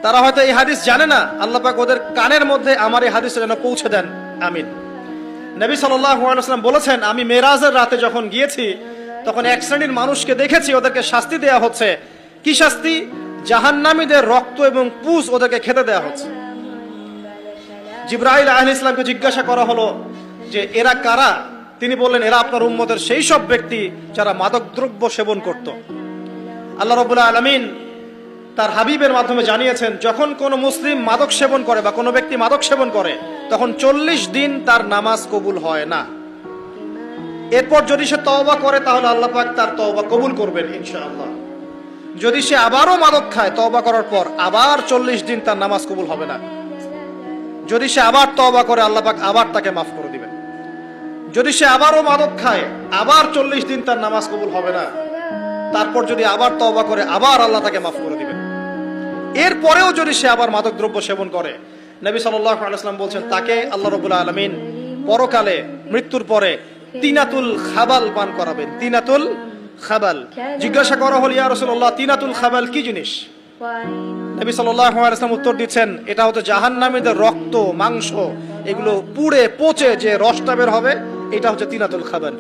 তারা হয়তো এই হাদিস জানে না, আল্লাহ পাক ওদের কানের মধ্যে আমার এই হাদিসটা যেন পৌঁছে দেন, আমিন। নবী সাল্লাল্লাহু আলাইহি ওয়াসাল্লাম বলেছেন, আমি মেরাজের রাতে যখন গিয়েছি তখন এক শ্রেণীর মানুষকে দেখেছি, ওদেরকে শাস্তি দেয়া হচ্ছে। কি শাস্তি? জাহান্নামীদের রক্ত এবং পুঁজ ওদেরকে খেতে দেয়া হচ্ছে। জিবরাইল আলাইহিস সালামকে জিজ্ঞাসা করা হলো যে এরা কারা? তিনি বললেন, এরা আপনার উম্মতের সেই সব ব্যক্তি যারা মাদকদ্রব্য সেবন করত। আল্লাহ রাব্বুল আলামিন তার হাবিবের মাধ্যমে জানিয়েছেন, যখন কোনো মুসলিম মাদক সেবন করে বা কোনো ব্যক্তি মাদক সেবন করে তখন 40 দিন তার নামাজ কবুল হয় না। এরপর যদি সে তওবা করে তাহলে আল্লাহ পাক তার তওবা কবুল করবেন ইনশাআল্লাহ। যদি সে আবারও মাদক খায় তওবা করার পর, আবার 40 দিন তার নামাজ কবুল হবে না। যদি সে আবার তওবা করে আল্লাহ পাক আবার তাকে মাফ করে দিবেন। যদি সে আবারও মাদক খায়, আবার 40 দিন তার নামাজ কবুল হবে না। তারপর যদি আবার তওবা করে, আবার আল্লাহ তাকে মাফ করে দিবেন। এরপরেও যদি সে আবার মাদক দ্রব্য সেবন করে, নবী সাল্লাল্লাহু আলাইহি ওয়াসাল্লাম বলছেন তাকে আল্লাহ রাব্বুল আলামিন পরকালে মৃত্যুর পরে তিনাতুল খাবাল পান করাবেন। তিনাতুল খাবাল। জিজ্ঞাসা করা হল, ইয়া রাসূলুল্লাহ, তিনাতুল খাবাল কি জিনিস? নবী সাল্লাল্লাহু আলাইহি ওয়াসাল্লাম উত্তর দিচ্ছেন, এটা হচ্ছে জাহান্নামীদের রক্ত, মাংস, এগুলো পুড়ে পচে যে রসটা বের হবে, এটা হচ্ছে তিনাতুল খাবাল।